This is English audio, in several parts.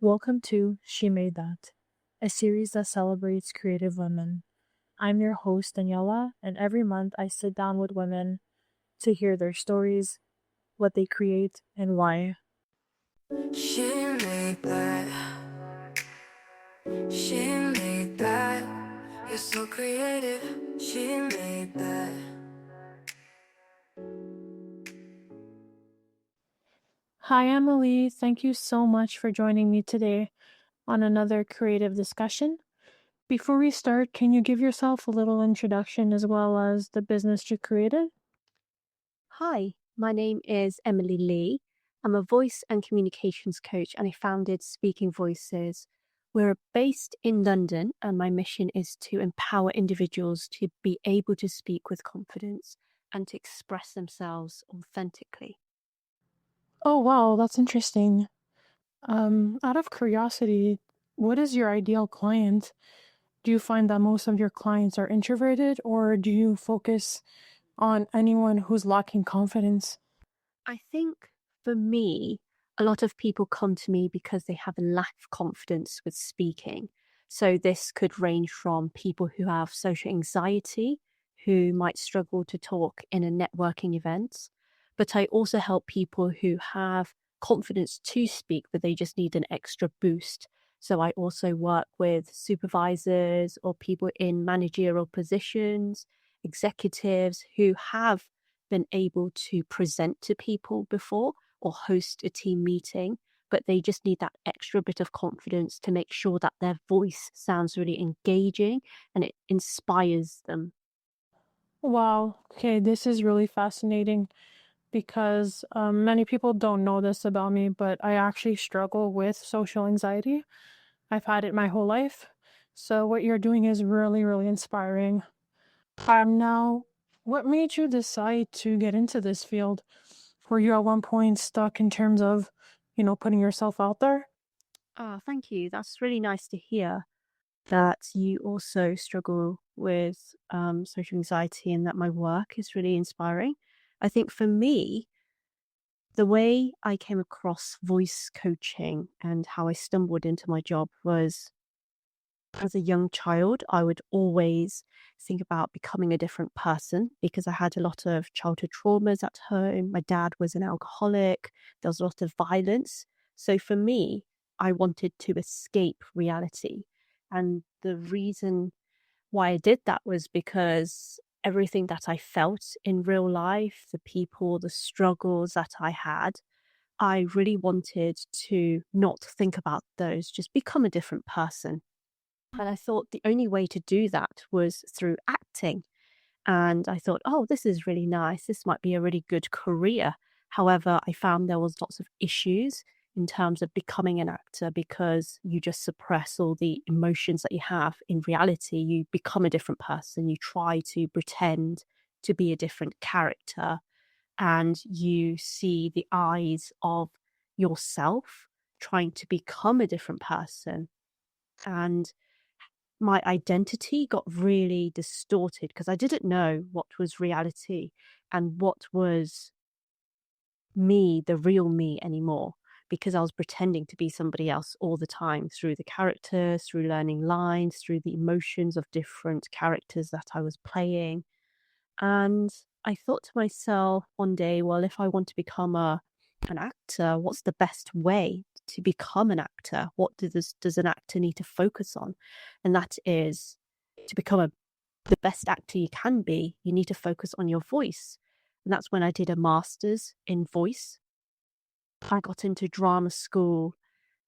Welcome to She Made That, a series that celebrates creative women. I'm your host, Daniela, and every month I sit down with women to hear their stories, what they create, and why. She made that. She made that. You're so creative. She made that. Hi, Emily. Thank you so much for joining me today on another creative discussion. Before we start, can you give yourself a little introduction as well as the business you created? Hi, my name is Emily Lee. I'm a voice and communications coach and I founded Speaking Voices. We're based in London and my mission is to empower individuals to be able to speak with confidence and to express themselves authentically. Oh, wow, that's interesting. Out of curiosity, what is your ideal client? Do you find that most of your clients are introverted, or do you focus on anyone who's lacking confidence? I think for me, a lot of people come to me because they have a lack of confidence with speaking. So this could range from people who have social anxiety, who might struggle to talk in a networking event. But I also help people who have confidence to speak, but they just need an extra boost. So I also work with supervisors or people in managerial positions, executives who have been able to present to people before or host a team meeting, but they just need that extra bit of confidence to make sure that their voice sounds really engaging and it inspires them. Wow, okay, this is really fascinating because many people don't know this about me, but I actually struggle with social anxiety. I've had it my whole life. So, what you're doing is really, really inspiring. Now, what made you decide to get into this field? Were you at one point stuck in terms of, putting yourself out there? Ah, thank you. That's really nice to hear that you also struggle with social anxiety and that my work is really inspiring. I think for me, the way I came across voice coaching and how I stumbled into my job was as a young child, I would always think about becoming a different person because I had a lot of childhood traumas at home. My dad was an alcoholic, there was a lot of violence. So for me, I wanted to escape reality. And the reason why I did that was because everything that I felt in real life, the people, the struggles that I had, I really wanted to not think about those, just become a different person. And I thought the only way to do that was through acting. And I thought, oh, this is really nice. This might be a really good career. However, I found there was lots of issues in terms of becoming an actor because you just suppress all the emotions that you have. In reality, you become a different person. You try to pretend to be a different character and you see the eyes of yourself trying to become a different person. And my identity got really distorted because I didn't know what was reality and what was me, the real me anymore, because I was pretending to be somebody else all the time through the characters, through learning lines, through the emotions of different characters that I was playing. And I thought to myself one day, well, if I want to become an actor, what's the best way to become an actor? What does an actor need to focus on? And that is to become the best actor you can be, you need to focus on your voice. And that's when I did a master's in voice. I got into drama school,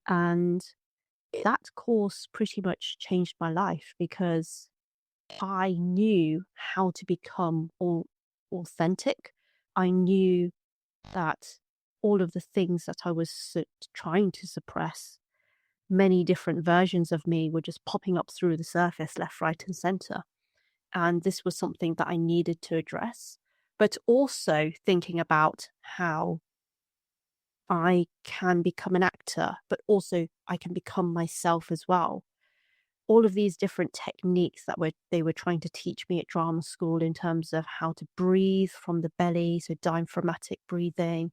and that course pretty much changed my life because I knew how to become authentic. I knew that all of the things that I was trying to suppress, many different versions of me were just popping up through the surface, left, right, and center. And this was something that I needed to address, but also thinking about how I can become an actor, but also I can become myself as well. All of these different techniques that they were trying to teach me at drama school in terms of how to breathe from the belly, so diaphragmatic breathing,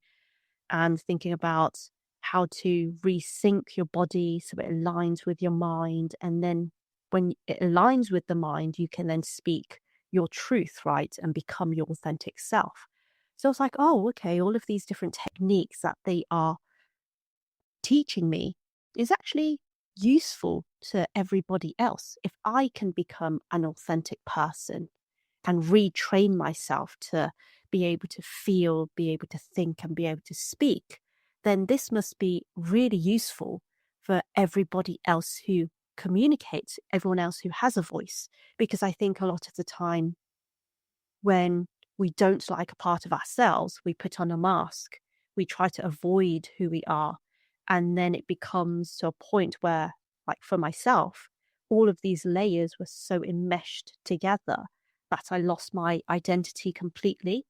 and thinking about how to resync your body so it aligns with your mind. And then when it aligns with the mind, you can then speak your truth, right? And become your authentic self. So it's like, oh, okay, all of these different techniques that they are teaching me is actually useful to everybody else. If I can become an authentic person and retrain myself to be able to feel, be able to think, and be able to speak, then this must be really useful for everybody else who communicates, everyone else who has a voice. Because I think a lot of the time, when we don't like a part of ourselves, we put on a mask, we try to avoid who we are. And then it becomes to a point where, like for myself, all of these layers were so enmeshed together that I lost my identity completely.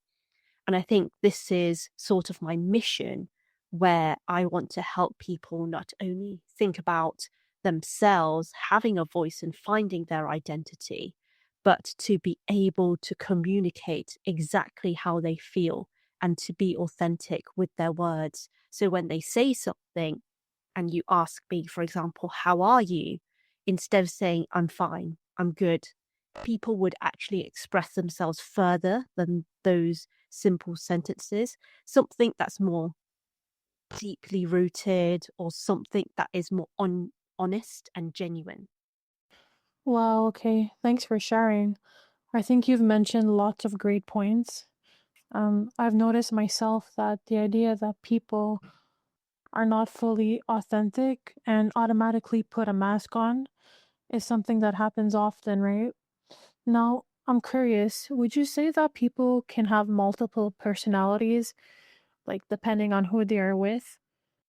And I think this is sort of my mission, where I want to help people not only think about themselves having a voice and finding their identity, but to be able to communicate exactly how they feel and to be authentic with their words. So when they say something and you ask me, for example, how are you? Instead of saying, I'm fine, I'm good, people would actually express themselves further than those simple sentences, something that's more deeply rooted or something that is more honest and genuine. Wow, okay. Thanks for sharing. I think you've mentioned lots of great points. I've noticed myself that the idea that people are not fully authentic and automatically put a mask on is something that happens often, right? Now, I'm curious, would you say that people can have multiple personalities, like depending on who they are with?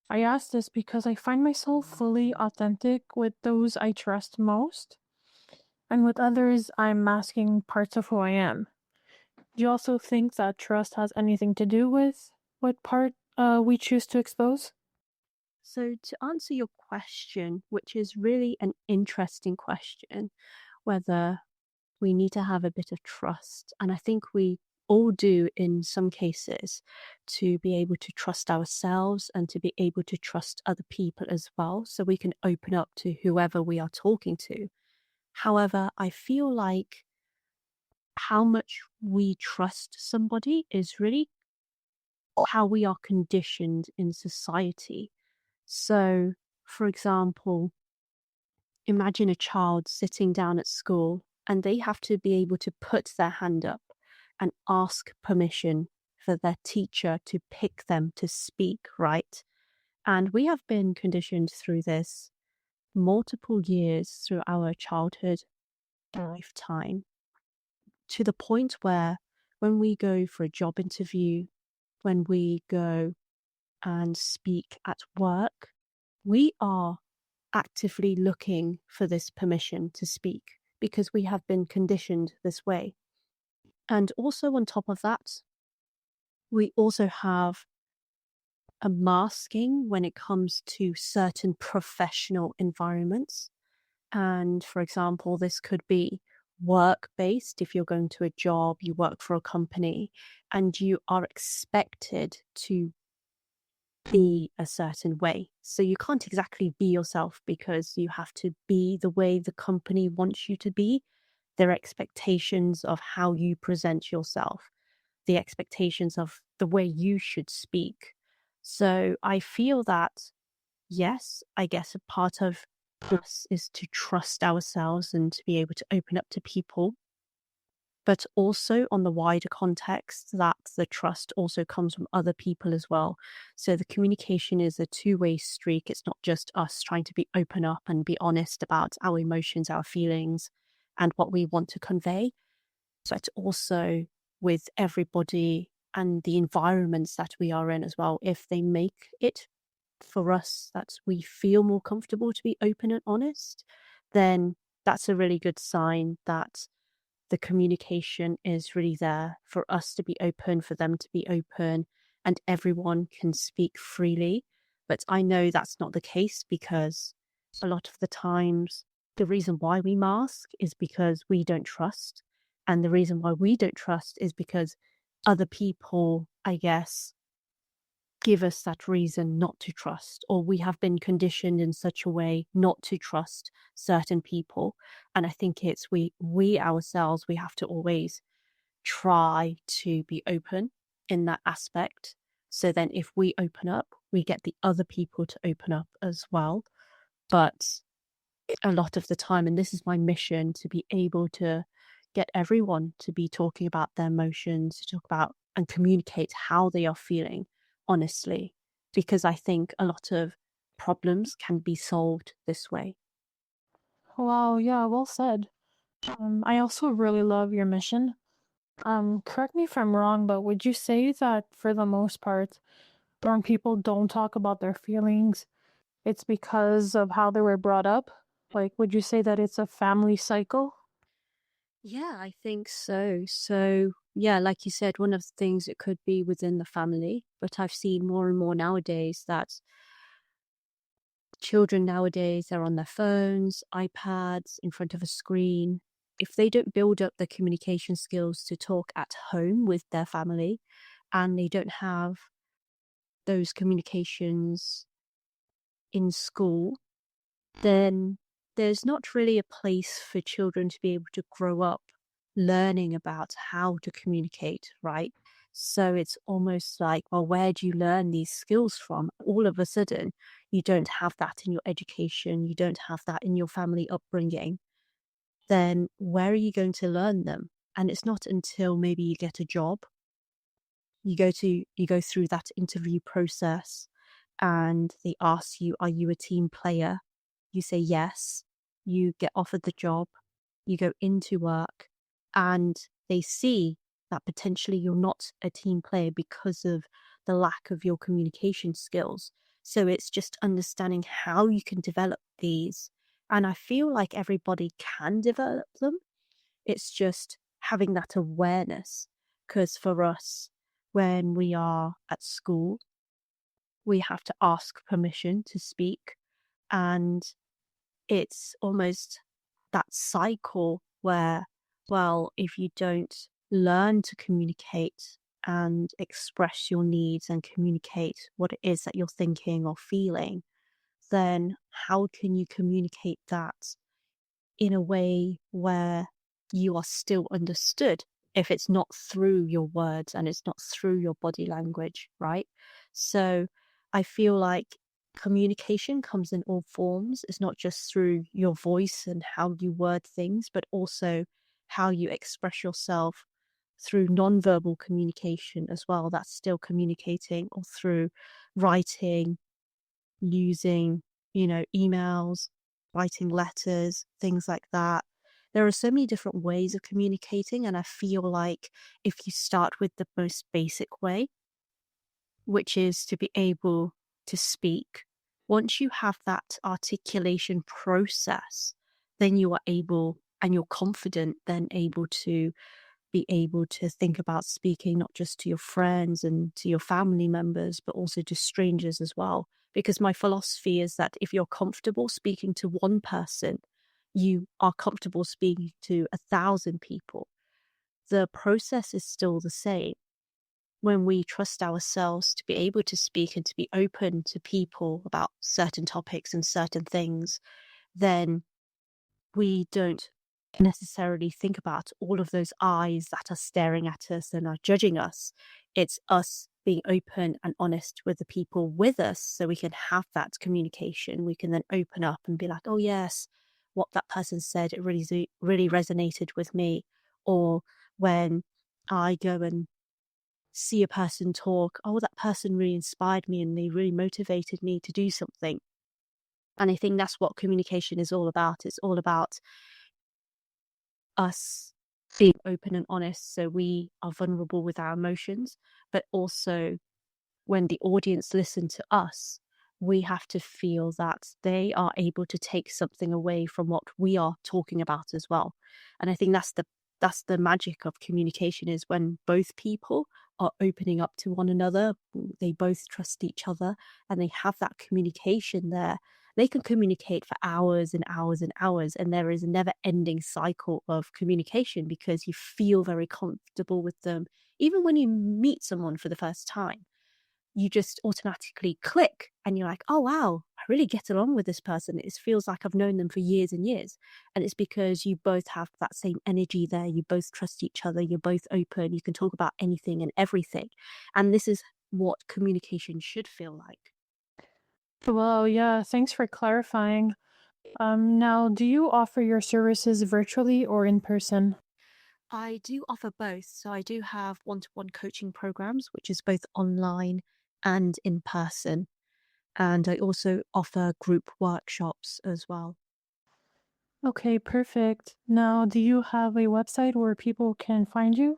I ask this because I find myself fully authentic with those I trust most, and with others, I'm masking parts of who I am. Do you also think that trust has anything to do with what part we choose to expose? So, to answer your question, which is really an interesting question, whether we need to have a bit of trust. And I think we all do in some cases, to be able to trust ourselves and to be able to trust other people as well. So we can open up to whoever we are talking to. However, I feel like how much we trust somebody is really how we are conditioned in society. So, for example, imagine a child sitting down at school and they have to be able to put their hand up and ask permission for their teacher to pick them to speak, right? And we have been conditioned through this multiple years through our childhood lifetime, to the point where when we go for a job interview, when we go and speak at work, we are actively looking for this permission to speak because we have been conditioned this way. And also, on top of that, we also have a masking when it comes to certain professional environments. And for example, this could be work based. If you're going to a job, you work for a company, and you are expected to be a certain way. So you can't exactly be yourself because you have to be the way the company wants you to be. Their expectations of how you present yourself, the expectations of the way you should speak. So I feel that, yes, I guess a part of us is to trust ourselves and to be able to open up to people, but also on the wider context that the trust also comes from other people as well. So the communication is a two-way streak. It's not just us trying to be open up and be honest about our emotions, our feelings, and what we want to convey. So it's also with everybody and the environments that we are in as well. If they make it for us that we feel more comfortable to be open and honest, then that's a really good sign that the communication is really there for us to be open, for them to be open, and everyone can speak freely. But I know that's not the case because a lot of the times the reason why we mask is because we don't trust. And the reason why we don't trust is because other people, I guess, give us that reason not to trust, or we have been conditioned in such a way not to trust certain people. And I think it's we ourselves, we have to always try to be open in that aspect. So then if we open up, we get the other people to open up as well. But a lot of the time, and this is my mission, to be able to get everyone to be talking about their emotions, to talk about and communicate how they are feeling honestly, because I think a lot of problems can be solved this way. Wow, yeah, well said. I also really love your mission. Correct me if I'm wrong, but would you say that for the most part, when people don't talk about their feelings, it's because of how they were brought up? Like, would you say that it's a family cycle? Yeah, I think so. So, yeah, like you said, one of the things it could be within the family, but I've seen more and more nowadays that children nowadays are on their phones, iPads, in front of a screen. If they don't build up the communication skills to talk at home with their family, and they don't have those communications in school, then there's not really a place for children to be able to grow up learning about how to communicate, right? So it's almost like, well, where do you learn these skills from? All of a sudden, you don't have that in your education, you don't have that in your family upbringing. Then where are you going to learn them? And it's not until maybe you get a job, you go through that interview process and they ask you, are you a team player? You say yes, you get offered the job, you go into work, and they see that potentially you're not a team player because of the lack of your communication skills. So it's just understanding how you can develop these. And I feel like everybody can develop them. It's just having that awareness. Because for us, when we are at school, we have to ask permission to speak. And it's almost that cycle where, well, if you don't learn to communicate and express your needs and communicate what it is that you're thinking or feeling, then how can you communicate that in a way where you are still understood if it's not through your words and it's not through your body language, right? So I feel like communication comes in all forms. It's not just through your voice and how you word things, but also how you express yourself through nonverbal communication as well. That's still communicating, or through writing, using, emails, writing letters, things like that. There are so many different ways of communicating, and I feel like if you start with the most basic way, which is to be able to speak, once you have that articulation process, then you are able and you're confident, then able to be able to think about speaking not just to your friends and to your family members, but also to strangers as well. Because my philosophy is that if you're comfortable speaking to one person, you are comfortable speaking to 1,000 people. The process is still the same. When we trust ourselves to be able to speak and to be open to people about certain topics and certain things, then we don't necessarily think about all of those eyes that are staring at us and are judging us. It's us being open and honest with the people with us so we can have that communication. We can then open up and be like, oh, yes, what that person said, it really resonated with me. Or when I go and see a person talk, oh, that person really inspired me and they really motivated me to do something. And I think that's what communication is all about. It's all about us being open and honest so we are vulnerable with our emotions, but also when the audience listen to us, we have to feel that they are able to take something away from what we are talking about as well. And I think that's the magic of communication, is when both people are opening up to one another, they both trust each other, and they have that communication there. They can communicate for hours and hours and hours, and there is a never ending cycle of communication because you feel very comfortable with them. Even when you meet someone for the first time, you just automatically click and you're like, oh, wow, I really get along with this person. It feels like I've known them for years and years. And it's because you both have that same energy there. You both trust each other. You're both open. You can talk about anything and everything. And this is what communication should feel like. Well, yeah, thanks for clarifying. Now, do you offer your services virtually or in person? I do offer both. So I do have one-to-one coaching programs, which is both online and in person. And I also offer group workshops as well. Okay, perfect. Now, do you have a website where people can find you?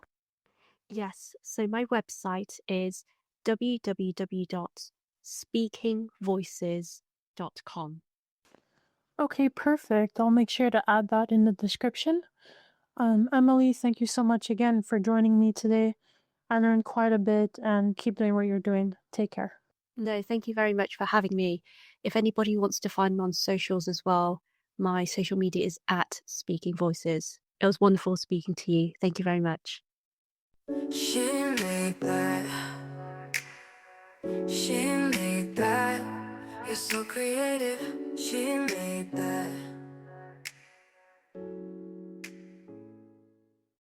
Yes, so my website is www.speakingvoices.com. Okay, perfect. I'll make sure to add that in the description. Emily, thank you so much again for joining me today. I learned quite a bit and keep doing what you're doing. Take care. No, thank you very much for having me. If anybody wants to find me on socials as well, my social media is at Speaking Voices. It was wonderful speaking to you. Thank you very much. She made that. She made that. You're so creative. She made that.